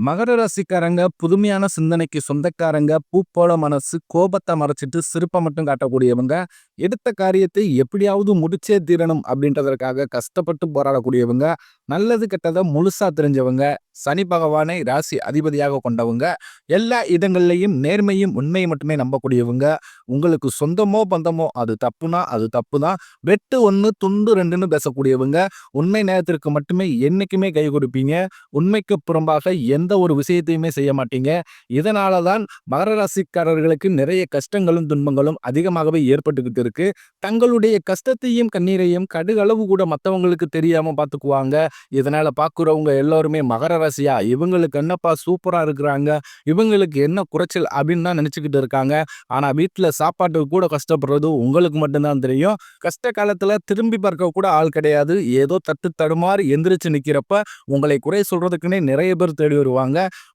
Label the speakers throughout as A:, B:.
A: மகர ராசிக்காரங்க புதுமையான சிந்தனைக்கு சொந்தக்காரங்க, பூ போல மனசு, கோபத்தை மறைச்சிட்டு சிரிப்பை மட்டும் காட்டக்கூடியவங்க, எடுத்த காரியத்தை எப்படியாவது முடிச்சே தீரணும் அப்படின்றதற்காக கஷ்டப்பட்டு போராடக்கூடியவங்க, நல்லது கெட்டதை முழுசா தெரிஞ்சவங்க, சனி பகவானை ராசி அதிபதியாக கொண்டவங்க, எல்லா இடங்கள்லையும் நேர்மையும் உண்மையை மட்டுமே நம்பக்கூடியவங்க, உங்களுக்கு சொந்தமோ பந்தமோ அது தப்புனா அது தப்பு தான், வெட்டு ஒன்று துண்டு ரெண்டுன்னு பேசக்கூடியவங்க, உண்மை நேரத்திற்கு மட்டுமே என்னைக்குமே கை கொடுப்பீங்க, உண்மைக்கு புறம்பாக எந்த ஒரு விஷயத்தையுமே செய்ய மாட்டீங்க. இதனால தான் மகர ராசிக்காரர்களுக்கு நிறைய கஷ்டங்களும் துன்பங்களும் அதிகமாகவே ஏற்பட்டுக்கிட்டு இருக்கு. தங்களுடைய கஷ்டத்தையும் கண்ணீரையும் கடுகளவு கூட மற்றவங்களுக்கு தெரியாம பார்த்துக்குவாங்க. இதனால பார்க்குறவங்க எல்லாருமே மகர ராசியா இவங்களுக்கு என்னப்பா சூப்பரா இருக்கிறாங்க, இவங்களுக்கு என்ன குறைச்சல் அப்படின்னு தான் நினைச்சுக்கிட்டு இருக்காங்க. ஆனா வீட்டுல சாப்பாட்டுக்கு கூட கஷ்டப்படுறது உங்களுக்கு மட்டும்தான் தெரியும். கஷ்ட காலத்துல திரும்பி பார்க்க கூட ஆள் கிடையாது. ஏதோ தட்டு தடுமாறி எந்திரிச்சு நிக்கிறப்ப உங்களை குறை சொல்றதுக்குன்னே நிறைய பேர் தேடி வருவாங்க.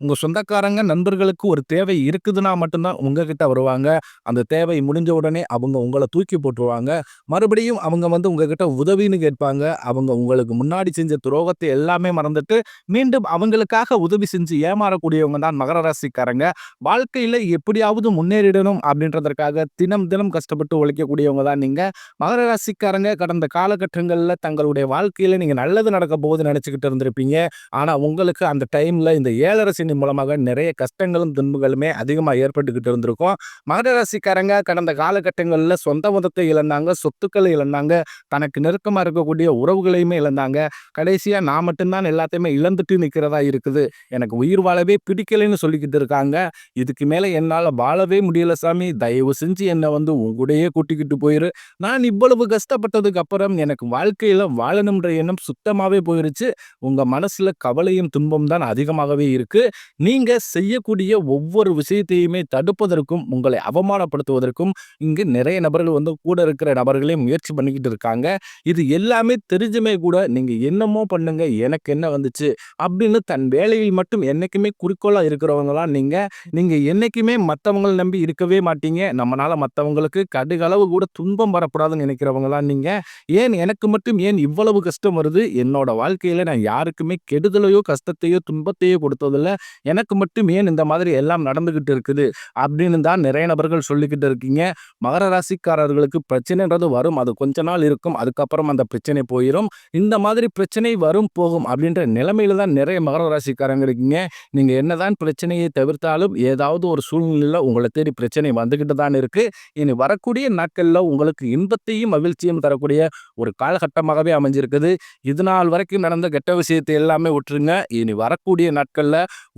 A: உங்க சொந்தக்காரங்க நண்பர்களுக்கு ஒரு தேவை இருக்குதுன்னா மட்டும்தான் உங்ககிட்ட வருவாங்க. அந்த தேவை முடிஞ்ச உடனே அவங்க உங்களை தூக்கி போட்டுருவாங்க. மறுபடியும் அவங்க உங்ககிட்ட உதவின்னு கேட்பாங்க. அவங்க உங்களுக்கு முன்னாடி செஞ்ச துரோகத்தை எல்லாமே மறந்துட்டு மீண்டும் அவங்களுக்காக உதவி செஞ்சு ஏமாறக்கூடியவங்க தான் மகர ராசிக்காரங்க. வாழ்க்கையில எப்படியாவது முன்னேறிடணும் அப்படின்றதற்காக தினம் தினம் கஷ்டப்பட்டு உழைக்கக்கூடியவங்க தான் நீங்க. மகர ராசிக்காரங்க கடந்த காலகட்டங்கள்ல தங்களுடைய வாழ்க்கையில நீங்க நல்லது நடக்க போகுது நினைச்சுக்கிட்டு இருந்திருப்பீங்க. ஆனா உங்களுக்கு அந்த டைம்ல இந்த 7.5 சனி மூலமாக நிறைய கஷ்டங்களும் துன்பங்களுமே அதிகமா ஏற்பட்டுக்கிட்டு இருந்திருக்கும். மகர ராசிக்காரங்க கடந்த காலகட்டங்கள்ல சொந்த மதத்தை இழந்தாங்க, சொத்துக்களை இழந்தாங்க, தனக்கு நெருக்கமா இருக்கக்கூடிய உறவுகளையுமே இழந்தாங்க. கடைசியா நான் மட்டும்தான் எல்லாத்தையுமே இழந்துட்டு நிக்கிறதா இருக்குது, எனக்கு உயிர் வாழவே பிடிக்கலைன்னு சொல்லிக்கிட்டு இருக்காங்க. இதுக்கு மேல என்னால வாழவே முடியல சாமி, தயவு செஞ்சு என்னை உங்கூடையே கூட்டிக்கிட்டு போயிரு. நான் இவ்வளவு கஷ்டப்பட்டதுக்கு அப்புறம் எனக்கு வாழ்க்கையில வாழணும்ன்ற எண்ணம் சுத்தமாவே போயிருச்சு. உங்க மனசுல கவலையும் துன்பம் தான் அதிகமாகவே இருக்கு. நீங்க செய்யக்கூடிய ஒவ்வொரு விஷயத்தையுமே தடுப்பதற்கும் உங்களை அவமானப்படுத்துவதற்கும் இங்கு நிறைய நபர்கள் கூட இருக்கிற நபர்களே முயற்சி பண்ணிக்கிட்டு இருக்காங்க. இது எல்லாமே தெரிஞ்சுமே கூட நீங்க என்னமோ பண்ணுங்க, எனக்கு என்ன வந்துச்சு அப்படின்னு தன் வேலையில் மட்டும் என்னைக்குமே குறிக்கோளா இருக்கிறவங்களாம் நீங்க. நீங்க என்னைக்குமே மற்றவங்களை நம்பி இருக்கவே மாட்டீங்க. நம்மளால மற்றவங்களுக்கு கடுகளவு கூட துன்பம் வரக்கூடாதுன்னு நினைக்கிறவங்களாம் நீங்க. ஏன் எனக்கு மட்டும் ஏன் இவ்வளவு கஷ்டம் வருது, என்னோட வாழ்க்கையில நான் யாருக்குமே கெடுதலையோ கஷ்டத்தையோ துன்பத்தையோ கொடுத்ததில்ல, எனக்கு மட்டும் ஏன் இந்த மாதிரி எல்லாம் நடந்துகிட்டு இருக்குது அப்படின்னு தான் நிறைய நபர்கள் சொல்லிக்கிட்டு இருக்கீங்க. மகர ராசிக்காரர்களுக்கு பிரச்சனைன்றது வரும், அது கொஞ்ச நாள் இருக்கும், அதுக்கப்புறம் அந்த பிரச்சனை போயிடும். இந்த மாதிரி பிரச்சனை வரும் போகும் அப்படின்ற நிலைமையில தான் நிறைய மகர ராசிக்காரங்க இருக்கீங்க. நீங்க என்னதான் பிரச்சனையை தவிர்த்தாலும் ஏதாவது ஒரு சூழ்நிலையில உங்களை தேடி பிரச்சனை வந்துகிட்டு தான் இருக்கு. இனி வரக்கூடிய நாட்கள்ல உங்களுக்கு இன்பத்தையும் மகிழ்ச்சியும் தரக்கூடிய ஒரு காலகட்டமாகவே அமைஞ்சிருக்குது. இது நாள் வரைக்கும் நடந்த கெட்ட விஷயத்தை எல்லாமே விட்டுருங்க. இனி வரக்கூடிய நாட்கள்ல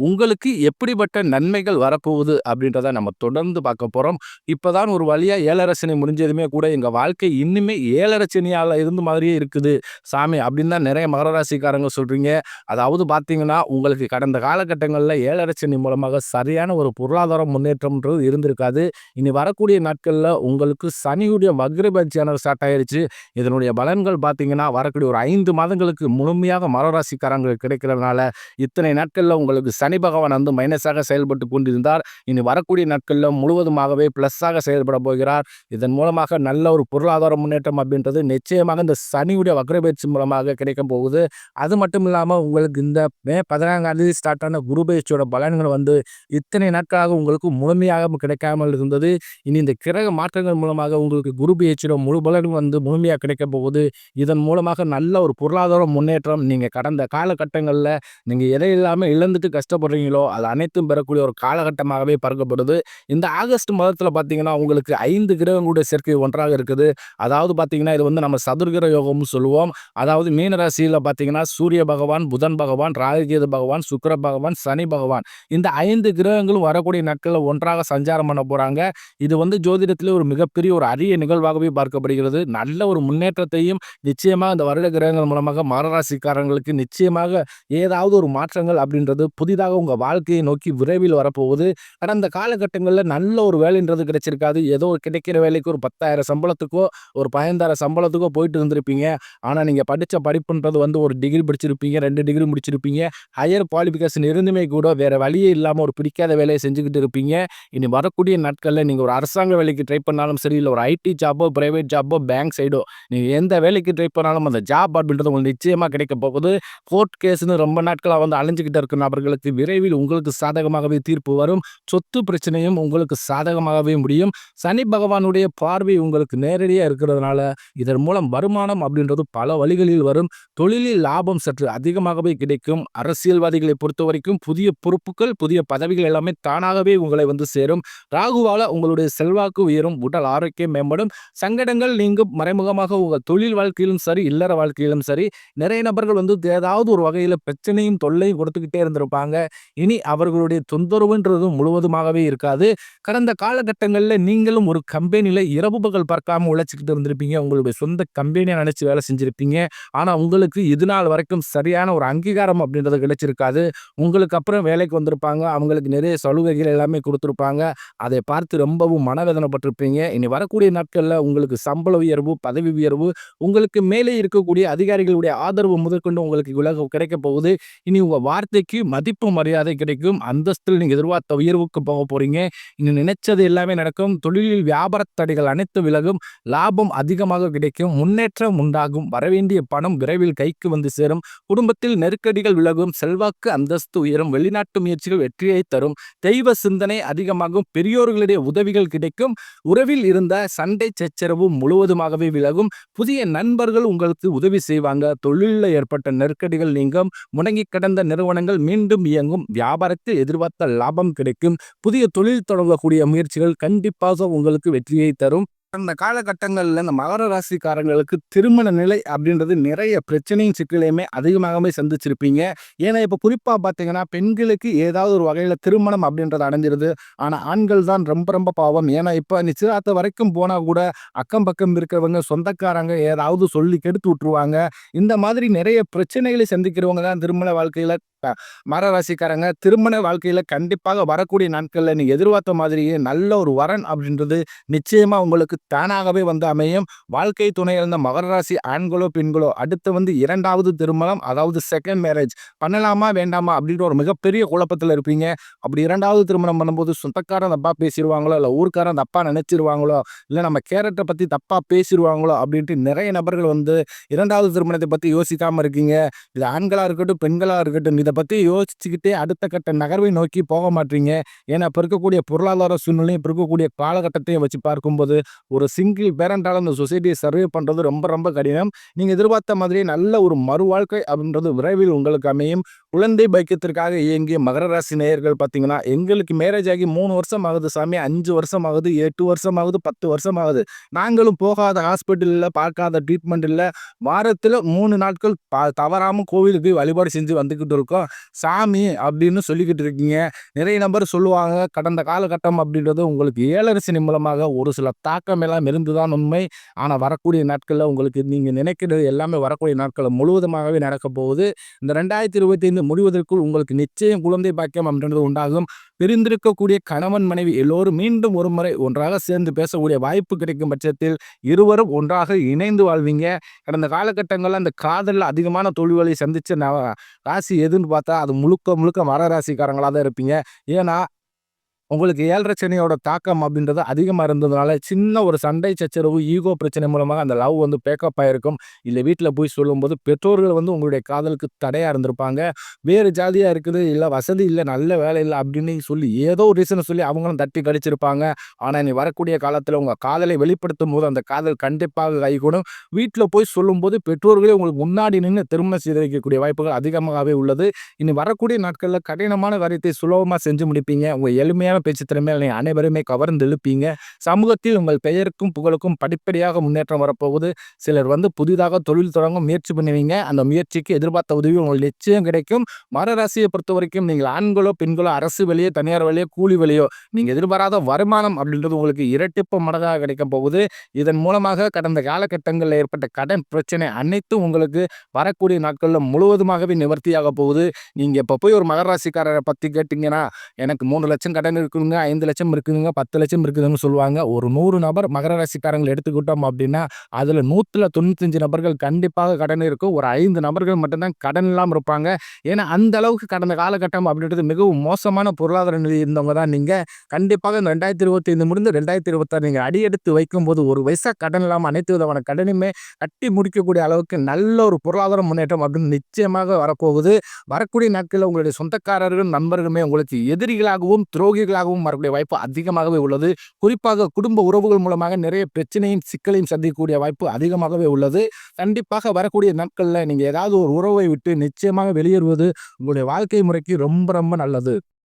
A: உங்களுக்கு எப்படிப்பட்ட நன்மைகள் வரப்போகுது அப்படின்றத நம்ம தொடர்ந்து பார்க்க போறோம். இப்பதான் ஒரு வழியா 7.5 சனி முடிஞ்சதுமே கூட எங்க வாழ்க்கை இன்னுமே 7.5 சனியால இருந்த மாதிரியே இருக்குது சாமி அப்படின்னு தான் நிறைய மகர ராசிக்காரங்க சொல்றீங்க. அதாவது பார்த்தீங்கன்னா உங்களுக்கு கடந்த காலகட்டங்களில் 7.5 சனி மூலமாக சரியான ஒரு பொருளாதார முன்னேற்றம்ன்றது இருந்திருக்காது. இனி வரக்கூடிய நாட்களில் உங்களுக்கு சனியுடைய வக்ரபட்சியானது ஸ்டார்ட் ஆயிருச்சு. இதனுடைய பலன்கள் பார்த்தீங்கன்னா வரக்கூடிய ஒரு 5 மாதங்களுக்கு முழுமையாக மகர ராசிக்காரங்களுக்கு கிடைக்கிறதுனால இத்தனை நாட்களில் உங்களுக்கு சனி பகவான் மைனஸாக செயல்பட்டு கொண்டிருந்தார். இனி வரக்கூடிய நாட்களில் முழுவதுமாகவே பிளஸ்ஸாக செயல்பட போகிறார். இதன் மூலமாக நல்ல ஒரு பொருளாதார முன்னேற்றம் அப்படின்றது நிச்சயமாக இந்த சனியுடைய வக்ரபெயர்ச்சி மூலமாக கிடைக்க போகுது. அது மட்டும் இல்லாமல் உங்களுக்கு இந்த மே 14ஆம் தேதி ஸ்டார்ட் ஆன குரு பயிற்சியோட பலன்கள் இத்தனை நாட்களாக உங்களுக்கு முழுமையாக கிடைக்காமல் இருந்தது. இனி இந்த கிரக மாற்றங்கள் மூலமாக உங்களுக்கு குரு பயிற்சியோட முழு பலன் முழுமையாக கிடைக்க போகுது. இதன் மூலமாக நல்ல ஒரு பொருளாதார முன்னேற்றம், நீங்கள் கடந்த காலகட்டங்களில் நீங்கள் எதை இல்லாமல் இழந்துட்டு கஷ்டப்படுறீங்களோ அது அனைத்தும் பெறக்கூடிய ஒரு காலகட்டமாகவே பார்க்கப்படுது. இந்த ஆகஸ்ட் மாதத்தில் பார்த்தீங்கன்னா உங்களுக்கு 5 கிரகங்களுடைய சேர்க்கை ஒன்றாக இருக்குது. அதாவது பார்த்தீங்கன்னா இது நம்ம சதுர்கிர யோகம்னு சொல்லுவோம். அதாவது மீன ராசியில் பார்த்தீங்கன்னா சூரிய பகவான், புதன் பகவான், ராகுகேது பகவான், சுக்கிர பகவான், சனி பகவான், இந்த 5 கிரகங்களும் வரக்கூடிய நாட்களில் ஒன்றாக சஞ்சாரம் பண்ண போறாங்க. இது ஜோதிடத்திலே ஒரு மிகப்பெரிய ஒரு அரிய நிகழ்வாகவே பார்க்கப்படுகிறது. நல்ல ஒரு முன்னேற்றத்தையும் நிச்சயமாக இந்த வருட கிரகங்கள் மூலமாக மகர ராசிக்காரங்களுக்கு நிச்சயமாக ஏதாவது ஒரு மாற்றங்கள் அப்படின்றது புதிதாக உங்க வாழ்க்கையை நோக்கி விரைவில் வரப்போகுது. கடந்த காலகட்டங்களில் நல்ல ஒரு வேலைன்றது கிடைச்சிருக்காது. ஏதோ கிடைக்கிற வேலைக்கு ஒரு 10,000 சம்பளத்துக்கோ ஒரு 15,000 சம்பளத்துக்கோ போயிட்டு இருந்திருப்பீங்க. ஆனால் நீங்கள் படித்த படிப்புன்றது ஒரு டிகிரி படிச்சிருப்பீங்க, 2 டிகிரி முடிச்சிருப்பீங்க, ஹையர் குவாலிஃபிகேஷன் இருந்துமே கூட வேற வழியே இல்லாமல் ஒரு பிடிக்காத வேலையை செஞ்சுக்கிட்டு இருப்பீங்க. இனி வரக்கூடிய நாட்களில் நீங்கள் ஒரு அரசாங்க வேலைக்கு ட்ரை பண்ணாலும் சரி, இல்லை ஒரு ஐடி ஜாப்போ, பிரைவேட் ஜாப்போ, பேங்க் சைடோ, நீங்கள் எந்த வேலைக்கு ட்ரை பண்ணாலும் அந்த ஜாப் அப்படின்றது உங்களுக்கு நிச்சயமாக கிடைக்க போகுது. கோர்ட் கேஸ்னு ரொம்ப நாட்களாக அலைஞ்சிக்கிட்டு இருக்க இருக்கும் நபர்களுக்கு விரைவில் உங்களுக்கு சாதகமாகவே தீர்ப்பு வரும். சொத்து பிரச்சனையும் உங்களுக்கு சாதகமாகவே முடியும். சனி பகவானுடைய பார்வை உங்களுக்கு நேரடியா இருக்கிறதுனால இதன் மூலம் வருமானம் அப்படின்றது பல வழிகளில் வரும். தொழிலில் லாபம் சற்று அதிகமாகவே கிடைக்கும். அரசியல்வாதிகளை பொறுத்தவரைக்கும் புதிய பொறுப்புகள், புதிய பதவிகள் எல்லாமே தானாகவே உங்களை சேரும். ராகுவால உங்களுடைய செல்வாக்கு உயரும். உடல் ஆரோக்கியம் மேம்படும். சங்கடங்கள் நீங்கும். மறைமுகமாக உங்கள் தொழில் வாழ்க்கையிலும் சரி, இல்லற வாழ்க்கையிலும் சரி, நிறைய நபர்கள் ஏதாவது ஒரு வகையில பிரச்சனையும் தொல்லையும் கொடுத்துக்கிட்டே இருந்திருப்பாங்க. இனி அவர்களுடைய தொந்தரவுன்றது முழுவதுமாகவே இருக்காது. கடந்த காலகட்டங்களில் நீங்களும் ஒரு கம்பெனியில இரவு பகல் பார்க்காம உழைச்சிக்கிட்டு இருந்திருப்பீங்க. உங்களுடைய சொந்த கம்பெனியை நினைச்சு வேலை செஞ்சிருப்பீங்க. ஆனா உங்களுக்கு இது நாள் வரைக்கும் சரியான ஒரு அங்கீகாரம் அப்படின்றது கிடைச்சிருக்காது. உங்களுக்கு அப்புறம் வேலைக்கு வந்திருப்பாங்க. அவங்களுக்கு நிறைய சலுகைகள் எல்லாமே கொடுத்துருப்பாங்க. அதை பார்த்து ரொம்பவும் மனவேதனைப்பட்டிருப்பீங்க. இனி வரக்கூடிய நாட்களில் உங்களுக்கு சம்பள உயர்வு, பதவி உயர்வு, உங்களுக்கு மேலே இருக்கக்கூடிய அதிகாரிகளுடைய ஆதரவு முதற்கொண்டு உங்களுக்கு கிடைக்க போகுது. இனி உங்க வார்த்தைக்கு மதிப்பு மரியாதை கிடைக்கும். அந்தஸ்தில் நீங்க எதிர்பார்த்த உயர்வுக்கு போக போறீங்க. இனி நினைச்சது எல்லாமே நடக்கும். தொழிலில் வியாபார தடைகள் அனைத்து விலகும். லாபம் அதிகமாக கிடைக்கும். முன்னேற்றம் உண்டாகும். வரவேண்டிய பணம் விரைவில் கைக்கு சேரும். குடும்பத்தில் நெருக்கடிகள் விலகும். செல்வாக்கு அந்தஸ்து உயரும். வெளிநாட்டு முயற்சிகள் வெற்றியை தரும். தெய்வ சிந்தனை அதிகமாகும். பெரியோர்களுடைய உதவிகள் கிடைக்கும். உறவில் இருந்த சண்டை சச்சரவு முழுவதுமாகவே விலகும். புதிய நண்பர்கள் உங்களுக்கு உதவி செய்வாங்க. தொழிலில் ஏற்பட்ட நெருக்கடிகள் நீங்கும். முடங்கி கிடந்த நிறுவனங்கள் மீண்டும் இயங்கும். வியாபாரத்தில் எதிர்பார்த்த லாபம் கிடைக்கும். புதிய தொழில் தொடங்கக்கூடிய முயற்சிகள் கண்டிப்பாக உங்களுக்கு வெற்றியை தரும். அந்த காலகட்டங்களில் இந்த மகர ராசிக்காரங்களுக்கு திருமண நிலை அப்படின்றது நிறைய பிரச்சனையும் சிக்கலையுமே அதிகமாகவே சந்திச்சிருப்பீங்க. ஏன்னா இப்போ குறிப்பாக பார்த்தீங்கன்னா பெண்களுக்கு ஏதாவது ஒரு வகையில் திருமணம் அப்படின்றது அடைஞ்சிருது. ஆனால் ஆண்கள் தான் ரொம்ப ரொம்ப பாவம். ஏன்னா இப்போ நிச்சயதார்த்த வரைக்கும் போனால் கூட அக்கம் பக்கம் இருக்கிறவங்க சொந்தக்காரங்க ஏதாவது சொல்லி கெடுத்து விட்டுருவாங்க. இந்த மாதிரி நிறைய பிரச்சனைகளை சந்திக்கிறவங்க தான் திருமண வாழ்க்கையில் மகர ராசிக்காரங்க. திருமண வாழ்க்கையில கண்டிப்பாக வரக்கூடிய நாட்கள்ல நீங்க எதிர்பார்த்த மாதிரியே நல்ல ஒரு வரன் அப்படின்றது நிச்சயமா உங்களுக்கு தானாகவே அமையும். வாழ்க்கை துணை இருந்த மகர ராசி ஆண்களோ பெண்களோ அடுத்து இரண்டாவது திருமணம், அதாவது செகண்ட் மேரேஜ் பண்ணலாமா வேண்டாமா அப்படின்ற ஒரு மிகப்பெரிய குழப்பத்தில் இருப்பீங்க. அப்படி இரண்டாவது திருமணம் பண்ணும்போது சொந்தக்காரன் தப்பா பேசிடுவாங்களோ, இல்லை ஊர்க்காரன் தப்பா நினைச்சிருவாங்களோ, இல்லை நம்ம கேரக்டரை பத்தி தப்பா பேசிடுவாங்களோ அப்படின்ட்டு நிறைய நபர்கள் இரண்டாவது திருமணத்தை பத்தி யோசிக்காம இருக்கீங்க. இது ஆண்களா இருக்கட்டும் பெண்களா இருக்கட்டும், இதை பற்றி யோசிச்சுக்கிட்டே அடுத்த கட்ட நகர்வை நோக்கி போக மாட்டீங்க. ஏன்னா இப்போ இருக்கக்கூடிய பொருளாதார சூழ்நிலையும் இப்போ இருக்கக்கூடிய காலகட்டத்தையும் வச்சு பார்க்கும்போது ஒரு சிங்கிள் பேரண்டால் அந்த சொசைட்டியை சர்வே பண்ணுறது ரொம்ப ரொம்ப கடினம். நீங்கள் எதிர்பார்த்த மாதிரியே நல்ல ஒரு மறு வாழ்க்கை அப்படின்றது விரைவில் உங்களுக்கு அமையும். குழந்தை பைக்கியத்திற்காக இயங்கிய மகர ராசி நேயர்கள் பார்த்தீங்கன்னா, எங்களுக்கு மேரேஜ் ஆகி 3 வருஷம் ஆகுது சாமி, 5 வருஷம் ஆகுது, 8 வருஷம் ஆகுது, 10 வருஷம் ஆகுது, நாங்களும் போகாத ஹாஸ்பிட்டல் இல்லை, பார்க்காத ட்ரீட்மெண்ட் இல்லை, வாரத்தில் 3 நாட்கள் தவறாமல் கோவிலுக்கு வழிபாடு செஞ்சு வந்துக்கிட்டு இருக்கோம் சாமி அப்படின்னு சொல்லிக்கிட்டு இருக்கீங்க. நிறைய நபர் சொல்லுவாங்க கடந்த காலகட்டம் அப்படின்றது உங்களுக்கு 7 சனி மூலமாக ஒரு சில தாக்கம் எல்லாம் இருந்துதான் உண்மை. ஆனால் வரக்கூடிய நாட்களில் உங்களுக்கு நீங்கள் நினைக்கிறது எல்லாமே வரக்கூடிய நாட்களில் முழுவதுமாகவே நடக்க போகுது. இந்த 2025 முடிவதற்குள் உங்களுக்கு நிச்சயம் குழந்தை பாக்கியம் அப்படின்றது உண்டாகும். பிரிந்திருக்கக்கூடிய கணவன் மனைவி எல்லோரும் மீண்டும் ஒரு முறை ஒன்றாக சேர்ந்து பேசக்கூடிய வாய்ப்பு கிடைக்கும் பட்சத்தில் இருவரும் ஒன்றாக இணைந்து வாழ்வீங்க. கடந்த காலகட்டங்களில் அந்த காதலில் அதிகமான தோல்விகளை சந்திச்ச ராசி எதுன்னு பார்த்தா அது முழுக்க முழுக்க மகர ராசிக்காரங்களாக தான் இருப்பீங்க. ஏன்னா உங்களுக்கு 7 சனியோட தாக்கம் அப்படின்றது அதிகமாக இருந்ததுனால சின்ன ஒரு சண்டை சச்சரவு ஈகோ பிரச்சனை மூலமாக அந்த லவ் பேக்கப் ஆகிருக்கும். இல்லை வீட்டில் போய் சொல்லும்போது பெற்றோர்கள் உங்களுடைய காதலுக்கு தடையாக இருந்திருப்பாங்க. வேறு ஜாதியாக இருக்குது, இல்லை வசதி இல்லை, நல்ல வேலை இல்லை அப்படின்னு சொல்லி ஏதோ ஒரு ரீசனை சொல்லி அவங்களும் தட்டி கழிச்சிருப்பாங்க. ஆனால் நீ வரக்கூடிய காலத்தில் உங்கள் காதலை வெளிப்படுத்தும் போது அந்த காதல் கண்டிப்பாக கைகூடும். வீட்டில் போய் சொல்லும்போது பெற்றோர்களே உங்களுக்கு முன்னாடி நின்று திருமணம் செய்து வைக்கக்கூடிய வாய்ப்புகள் அதிகமாகவே உள்ளது. இனி வரக்கூடிய நாட்களில் கடினமான காரியத்தை சுலபமாக செஞ்சு முடிப்பீங்க. உங்கள் எளிமையான பேச்சு திறமையால் நீ அனைவருமே கவர்ந்து எழுப்பீங்க. சமூகத்தில் உங்கள் பெயருக்கும் புகழுக்கும் படிப்படியாக முன்னேற்றம் வரப்போகுது. சிலர் புதிதாக தொழில் தொடங்க முயற்சி பண்ணுவீங்க. அந்த முயற்சிக்கு எதிர்பார்த்த உதவி உங்களுக்கு நிச்சயம் கிடைக்கும். மகர ராசியை பொறுத்த வரைக்கும் நீங்கள் ஆண்களோ பெண்களோ அரசு வேலையோ தனியார் வேலையோ கூலி வேலையோ நீங்கள் எதிர்பாராத வருமானம் அப்படின்றது உங்களுக்கு இரட்டிப்பு மடங்காக கிடைக்க போகுது. இதன் மூலமாக கடந்த காலகட்டங்களில் ஏற்பட்ட கடன் பிரச்சனை அனைத்தும் உங்களுக்கு வரக்கூடிய நாட்களில் முழுவதுமாகவே நிவர்த்தியாக போகுது. நீங்கள் இப்போ போய் ஒரு மகர ராசிக்காரரை பற்றி கேட்டிங்கன்னா, எனக்கு 3 லட்சம் கடன் இருக்குதுங்க, 5,00,000 இருக்குதுங்க, 10,00,000 இருக்குதுன்னு சொல்லுவாங்க. ஒரு 100 நபர் மகர ராசிக்காரங்கள எடுத்துக்கிட்டோம் அப்படின்னா, அதுல 195 நபர்கள் கண்டிப்பாக கடன் இருக்கும். ஒரு 5 நபர்கள் மட்டும் தான் கடன் இல்லாம இருப்பாங்க. ஏன்னா, அந்த அளவுக்கு கடந்த காலகட்டம் அப்படின்றது மிகவும் மோசமான பொருளாதார நிலை இருந்தவங்க தான் நீங்க. கண்டிப்பாக இந்த 2025 முடிந்து 2026 நீங்க அடியெடுத்து வைக்கும்போது, ஒரு பைசா கடன் இல்லாம அனைத்து விதமான கடனுமே கட்டி முடிக்கக்கூடிய அளவுக்கு நல்ல ஒரு பொருளாதார முன்னேற்றம் அப்படின்னு நிச்சயமாக வரப்போகுது. வரக்கூடிய நாட்கள்ல உங்களுடைய சொந்தக்காரர்கள், நண்பர்களுமே உங்களுக்கு எதிரிகளாகவும், துரோகிகளாகவும் வரக்கூடிய வாய்ப்பு அதிகமாகவே உள்ளது. குறிப்பாக குடும்ப உறவுகள் மூலமாக நிறைய பிரச்சனையும், சிக்கலையும் சந்திக்கக்கூடிய வாய்ப்பு அதிகமாகவே உள்ளது. கண்டிப்பாக வரக்கூடிய நாட்கள்ல நீங்க ஏதாவது ஒரு உறவை விட்டு நிச்சயமாக வெளியேறுவது உங்களுடைய வாழ்க்கை முறைக்கு ரொம்ப ரொம்ப நல்லது.